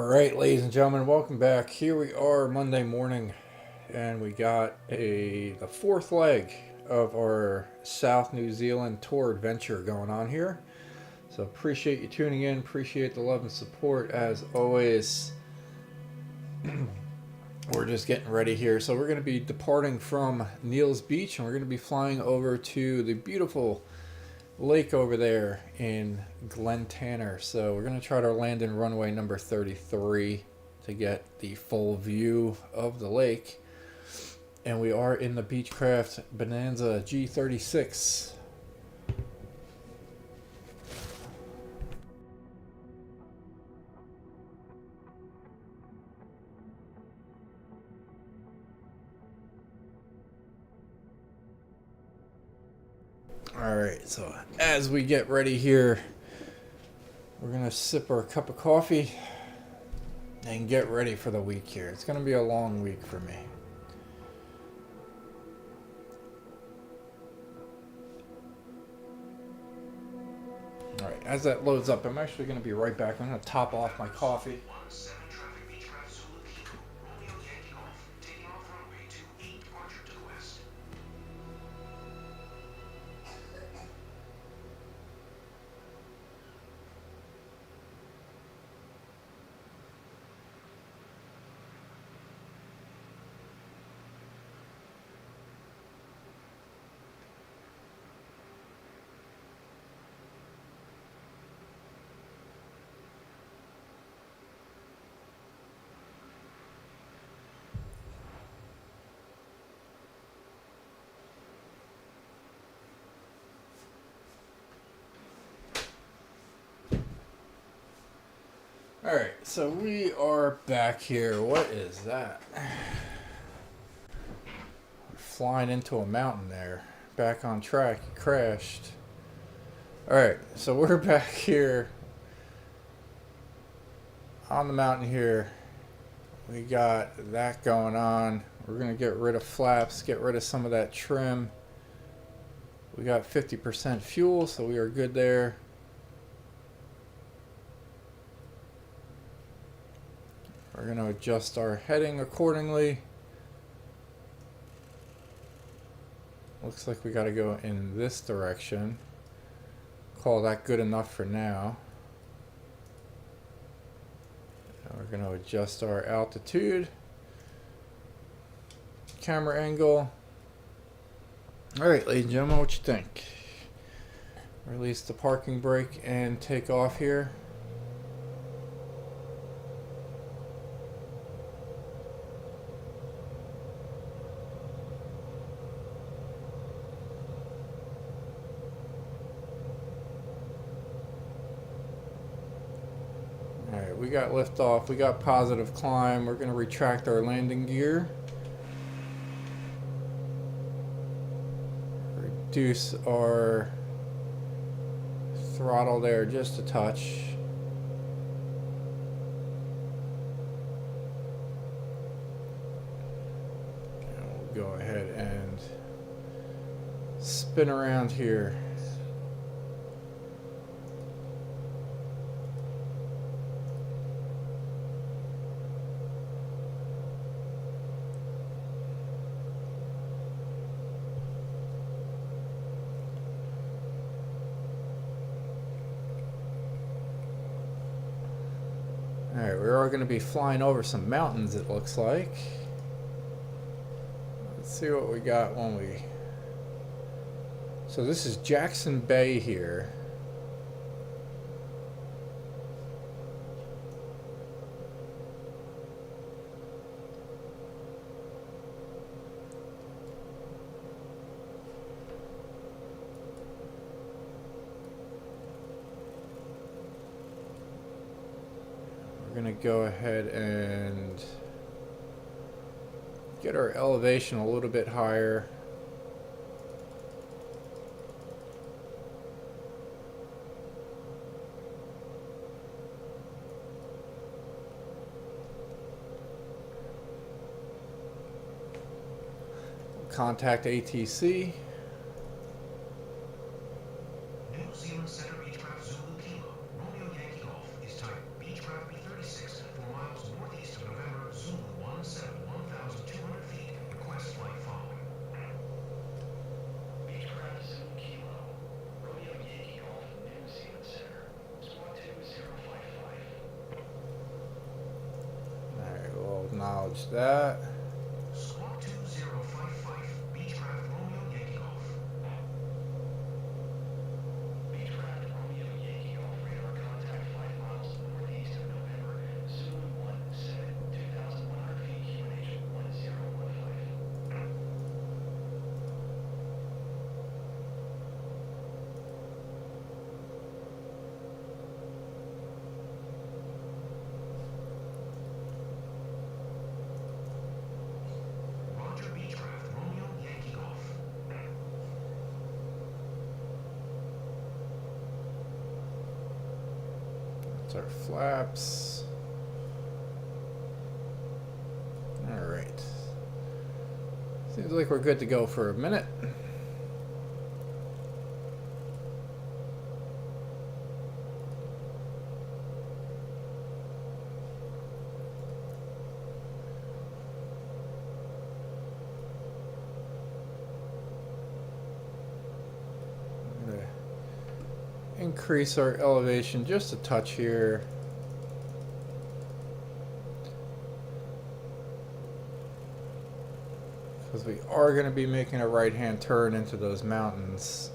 Alright, ladies and gentlemen, welcome back. Here we are Monday morning, and we got the fourth leg of our South New Zealand tour adventure going on here. So appreciate you tuning in, appreciate the love and support as always. We're just getting ready here. So we're going to be departing from Neils Beach, and we're going to be flying over to the beautiful lake over there in Glentanner. So we're going to try to land in runway number 33 to get the full view of the lake. And we are in the Beechcraft Bonanza G36. Alright, so as we get ready here, we're going to sip our cup of coffee and get ready for the week here. It's going to be a long week for me. Alright, as that loads up, I'm actually going to be right back. I'm going to top off my coffee. Alright, so we are back here. What is that? We're flying into a mountain there. Back on track. You crashed. Alright, so we're back here on the mountain here. We got that going on. We're going to get rid of flaps, get rid of some of that trim. We got 50% fuel, so we are good there. We're going to adjust our heading accordingly. Looks like we got to go in this direction. Call that good enough for now. And we're going to adjust our altitude, camera angle. Alright, ladies and gentlemen, what you think? Release the parking brake and take off here. Alright, we got liftoff, we got positive climb. We're going to retract our landing gear. Reduce our throttle there just a touch. And we'll go ahead and spin around here. Alright, we are going to be flying over some mountains, it looks like. Let's see what we got when we... So this is Jackson Bay here. We're going to go ahead and get our elevation a little bit higher. Contact ATC. New Zealand Center Beechcraft Zulu Kilo, Romeo Yankee Golf is type Beechcraft B36 for acknowledge that. Squawk 2055, Beechcraft Romeo Yankee Golf. Beechcraft Romeo Yankee Golf, radar contact 5 miles northeast of November, Zulu 17, 2,100 feet, QNH 1015. Roger, Beechcraft Romeo Yankee Golf. That's our flaps. All right. Seems like we're good to go for a minute. I'm gonna increase our elevation just a touch here. Because we are going to be making a right-hand turn into those mountains.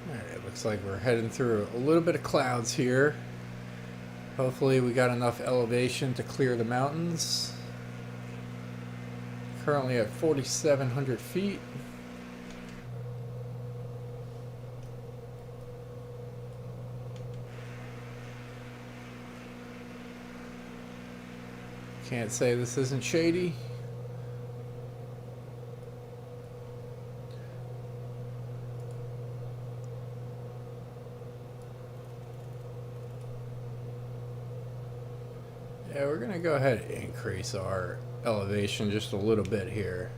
Alright, looks like we're heading through a little bit of clouds here. Hopefully we got enough elevation to clear the mountains. Currently at 4,700 feet. Can't say this isn't shady. Yeah, we're gonna go ahead and increase our elevation just a little bit here.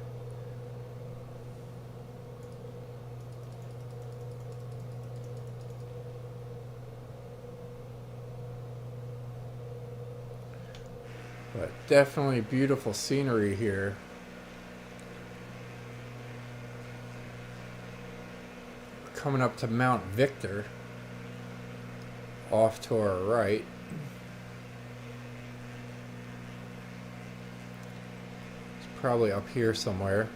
But definitely beautiful scenery here. We're coming up to Mount Victor off to our right. Probably up here somewhere.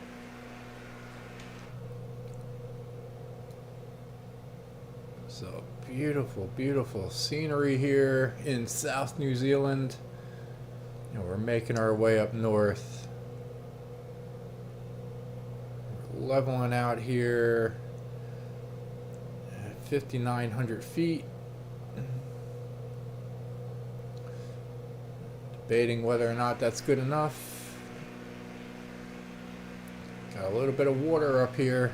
So beautiful, beautiful scenery here in South New Zealand. And we're making our way up north. We're leveling out here at 5,900 feet. Debating whether or not that's good enough. Got a little bit of water up here.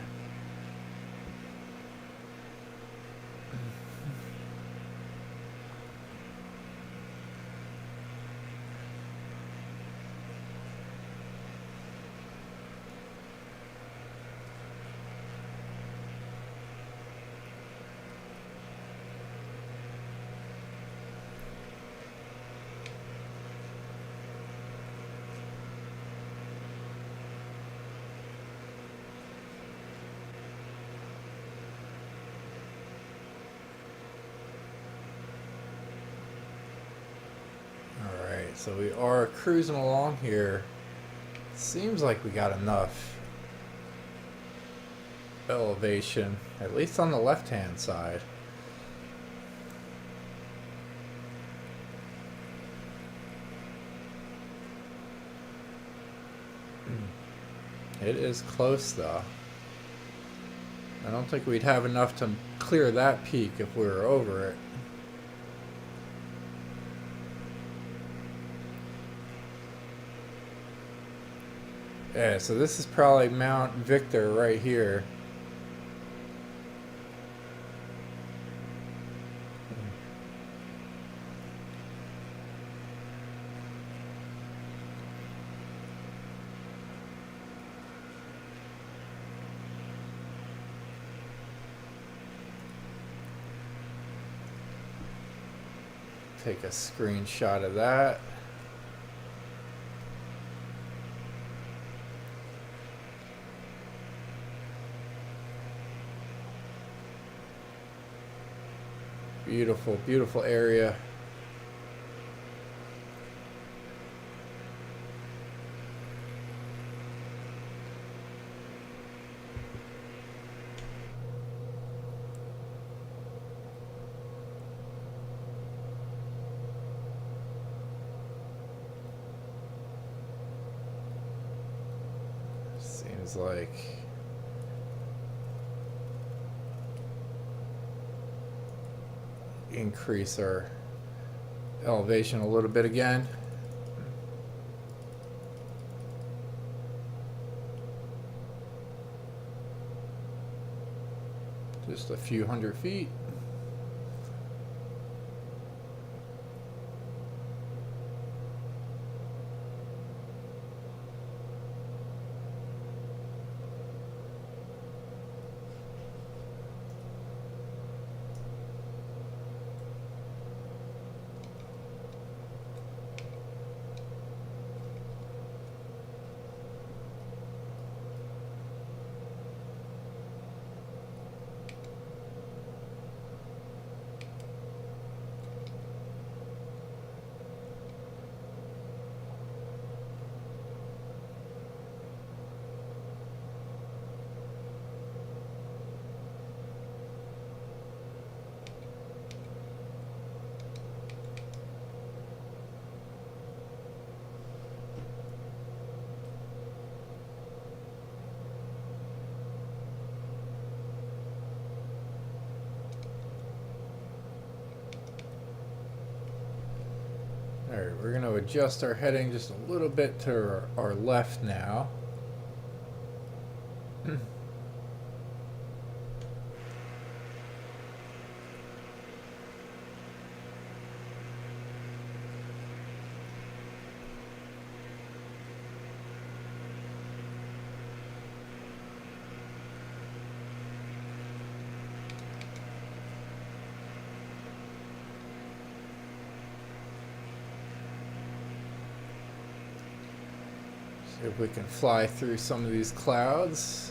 So we are cruising along here. Seems like we got enough elevation, at least on the left-hand side. It is close though. I don't think we'd have enough to clear that peak if we were over it. Yeah, so this is probably Mount Victor right here. Take a screenshot of that. Beautiful, beautiful area. Seems like increase our elevation a little bit again. Just a few hundred feet. Alright, we're going to adjust our heading just a little bit to our left now. See if we can fly through some of these clouds.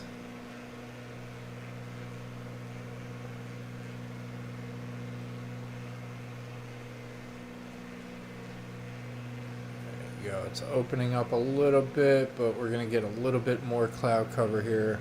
There you go. It's opening up a little bit, but we're going to get a little bit more cloud cover here.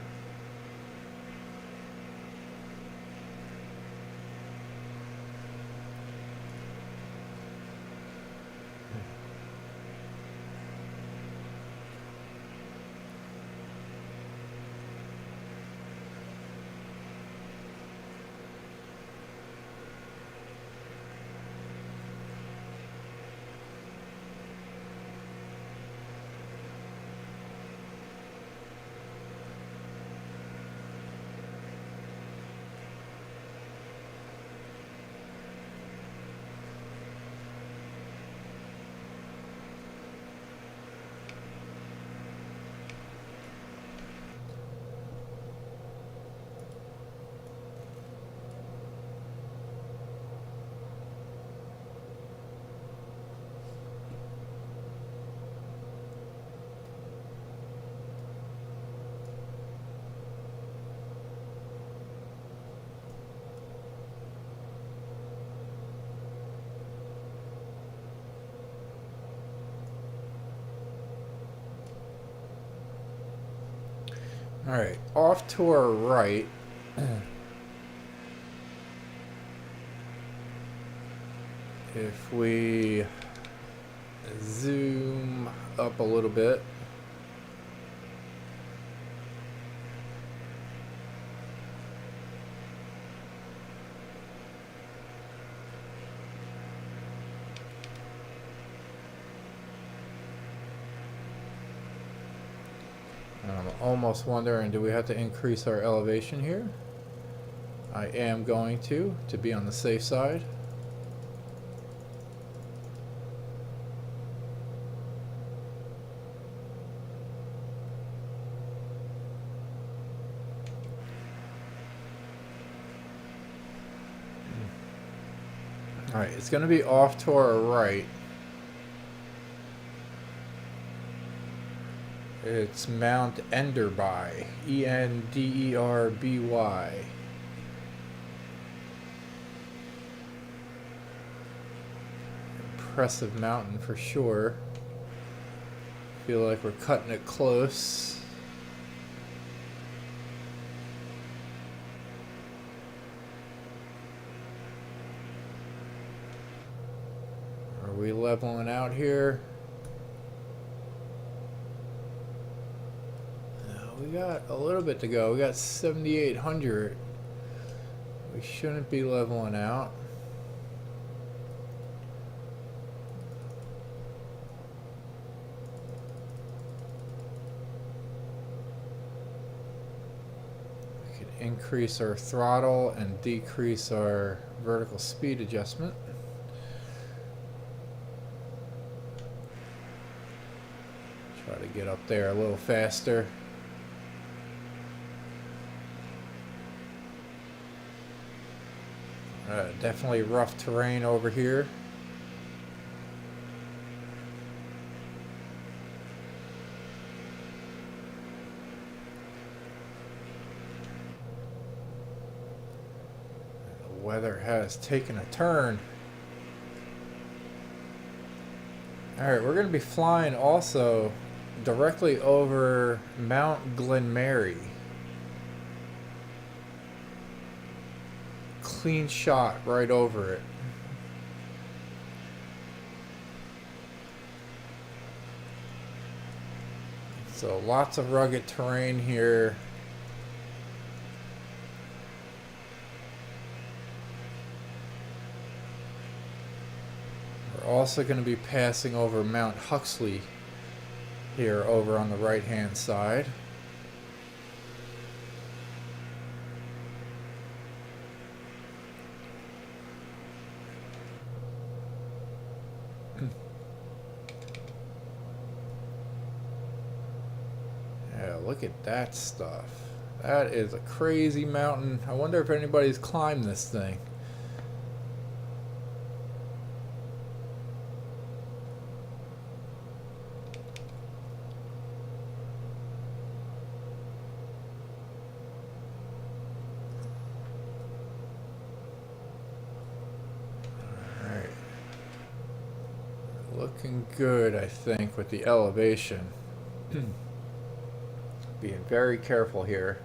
Alright, off to our right. If we zoom up a little bit. I'm almost wondering, do we have to increase our elevation here? I am going to be on the safe side. Alright, it's going to be off to our right. It's Mount Enderby, Enderby. Impressive mountain for sure. Feel like we're cutting it close. Are we leveling out here? We got a little bit to go. We got 7,800. We shouldn't be leveling out. We could increase our throttle and decrease our vertical speed adjustment. Try to get up there a little faster. Definitely rough terrain over here. The weather has taken a turn. Alright, we're going to be flying also directly over Mount Glenmary. Clean shot right over it. So lots of rugged terrain here. We're also going to be passing over Mount Huxley here over on the right hand side. Look at that stuff. That is a crazy mountain. I wonder if anybody's climbed this thing. Alright. Looking good, I think, with the elevation. Being very careful here.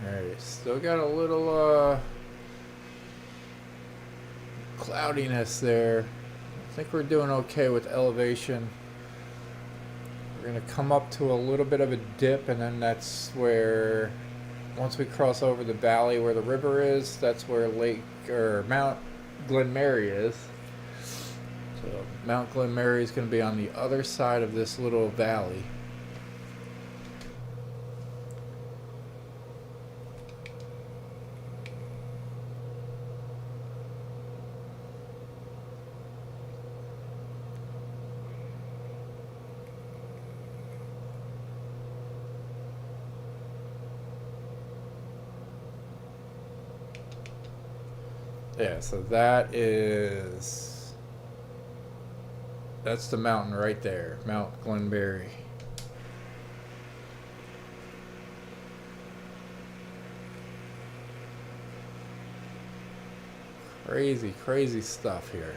Alright, still got a little cloudiness there. I think we're doing okay with elevation. We're going to come up to a little bit of a dip, and then that's where, once we cross over the valley where the river is, that's where Mount Glenmary is. So Mount Glenmary is going to be on the other side of this little valley. Yeah, so that's the mountain right there, Mount Glenberry. Crazy, crazy stuff here.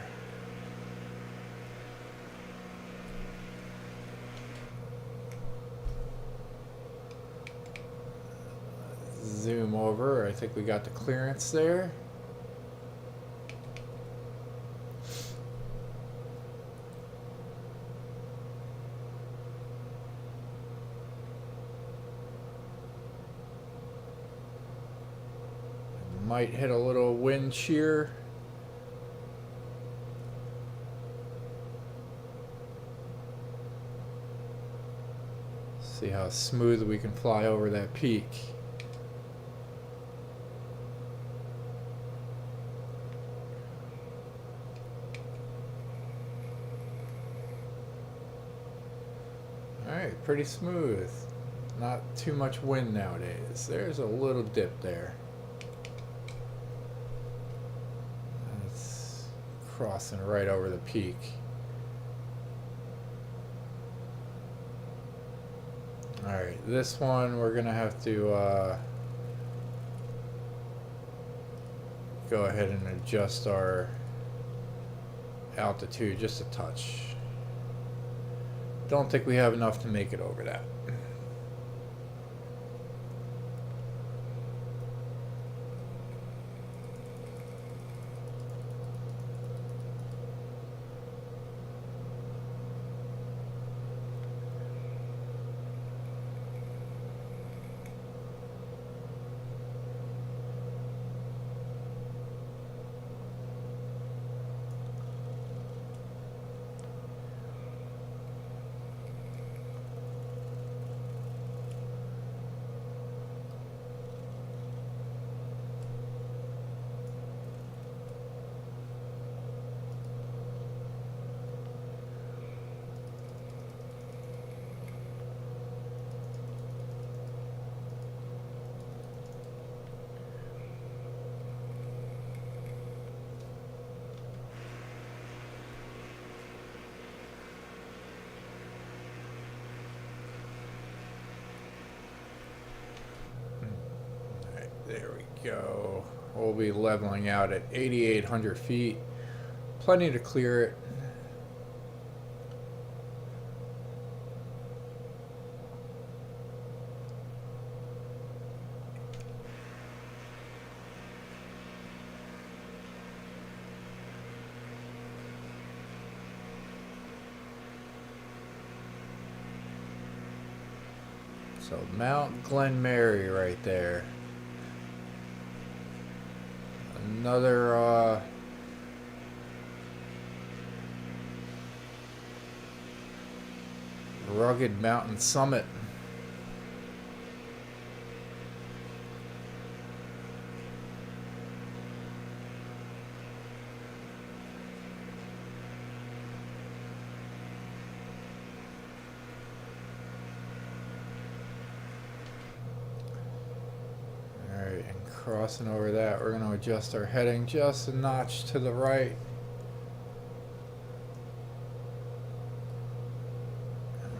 Zoom over. I think we got the clearance there. Might hit a little wind shear. See how smooth we can fly over that peak. Alright, pretty smooth. Not too much wind nowadays. There's a little dip there. It's crossing right over the peak. Alright, this one we're gonna have to go ahead and adjust our altitude just a touch. Don't think we have enough to make it over that. There we go. We'll be leveling out at 8,800 feet. Plenty to clear it. So Mount Glenmary right there. Another rugged mountain summit. Crossing over that, we're going to adjust our heading just a notch to the right.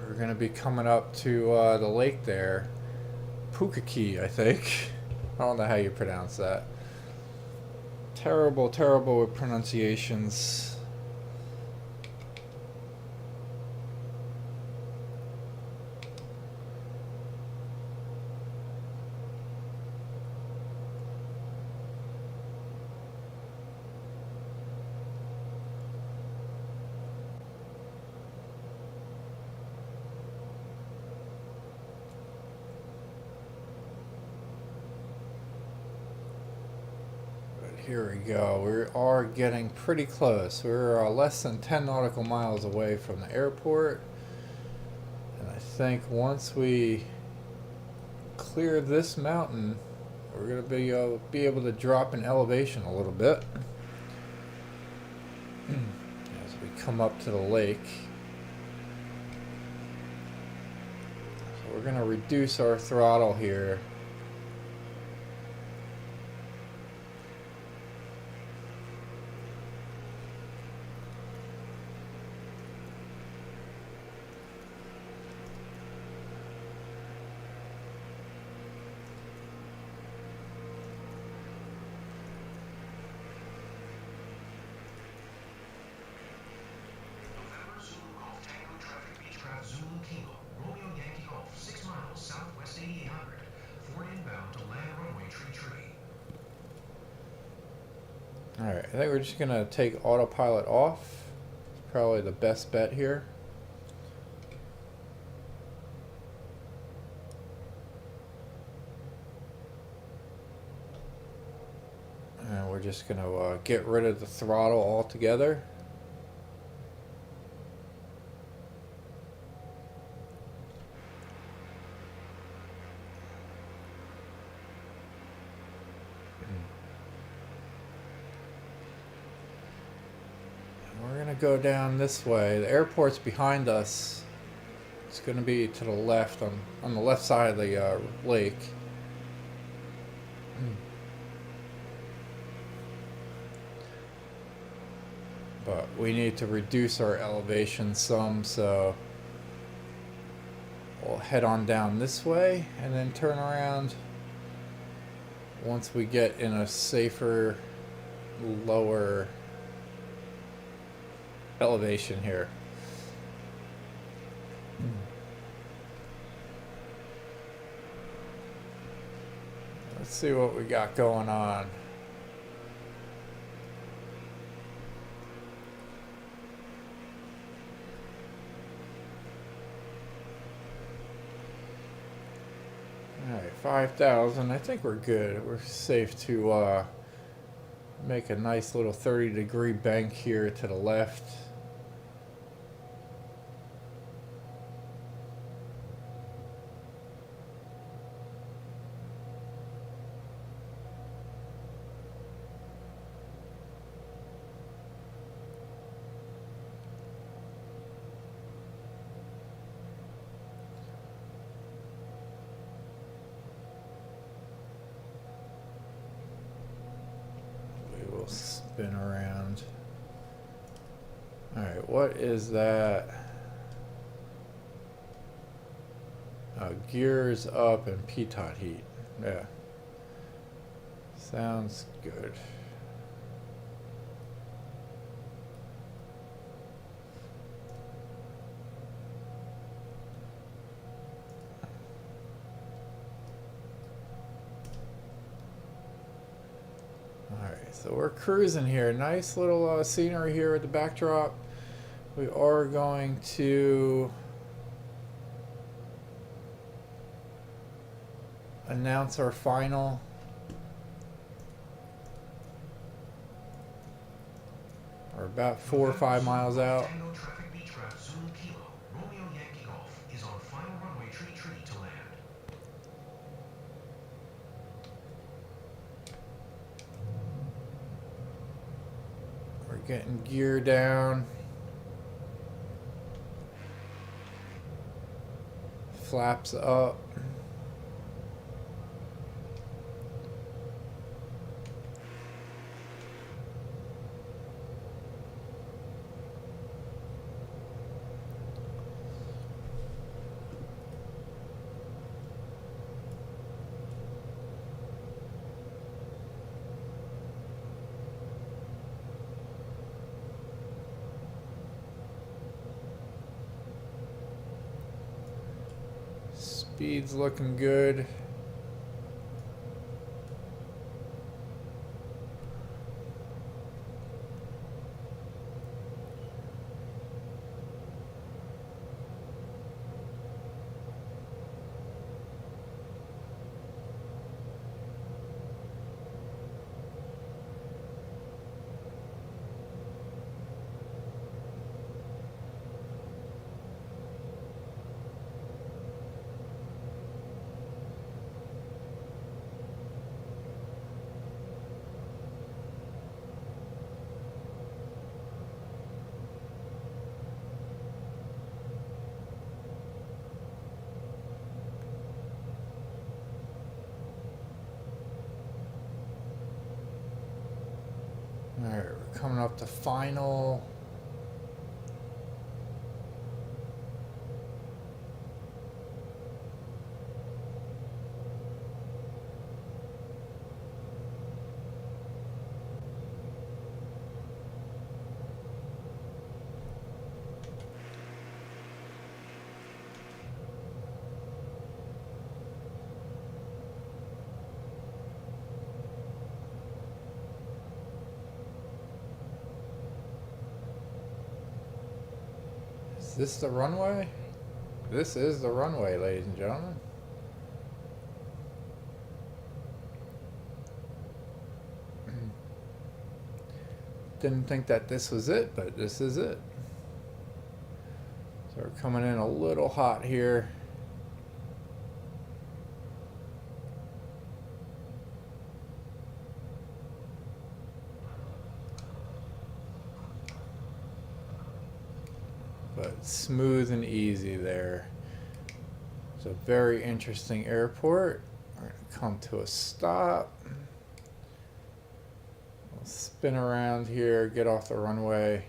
We're going to be coming up to the lake there, Pukaki, I think. I don't know how you pronounce that. Terrible, terrible with pronunciations. Here we go. We are getting pretty close. We're less than 10 nautical miles away from the airport. And I think once we clear this mountain, we're going to be able to drop in elevation a little bit. As we come up to the lake. So we're going to reduce our throttle here. Alright, I think we're just gonna take autopilot off. It's probably the best bet here. And we're just gonna get rid of the throttle altogether. We're gonna go down this way. The airport's behind us. It's gonna be to the left, on the left side of the lake. But we need to reduce our elevation some, so we'll head on down this way and then turn around once we get in a safer, lower elevation here. Let's see what we got going on. Alright, 5,000. I think we're good. We're safe to make a nice little 30-degree bank here to the left. Spin around. Alright, what is that? Gears up and pitot heat. Yeah. Sounds good. Alright, so we're cruising here. Nice little scenery here at the backdrop. We are going to announce our final. We're about 4 or 5 miles out. Traffic Beechcraft Zulu Kilo, Romeo Yankee Golf is on final runway tree to land. We're getting gear down. Flaps up. Speed's looking good. Alright, we're coming up to final. Is this the runway? This is the runway, ladies and gentlemen. Didn't think that this was it, but this is it. So we're coming in a little hot here. But smooth and easy there. It's a very interesting airport. We're going to come to a stop. We'll spin around here, get off the runway.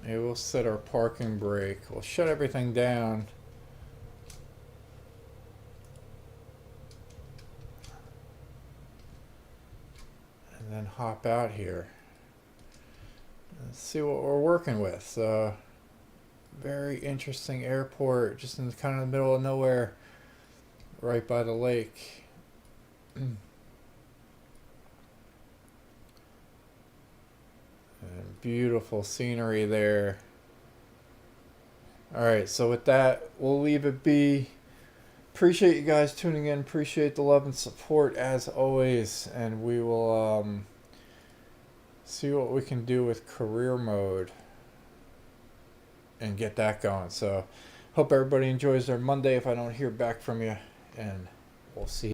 Maybe we'll set our parking brake. We'll shut everything down. And then hop out here. Let's see what we're working with. So, very interesting airport, just in kind of the middle of nowhere, right by the lake. And beautiful scenery there. Alright, so with that, we'll leave it be. Appreciate you guys tuning in. Appreciate the love and support as always. And we will see what we can do with career mode and get that going. So hope everybody enjoys their Monday if I don't hear back from you. And we'll see you.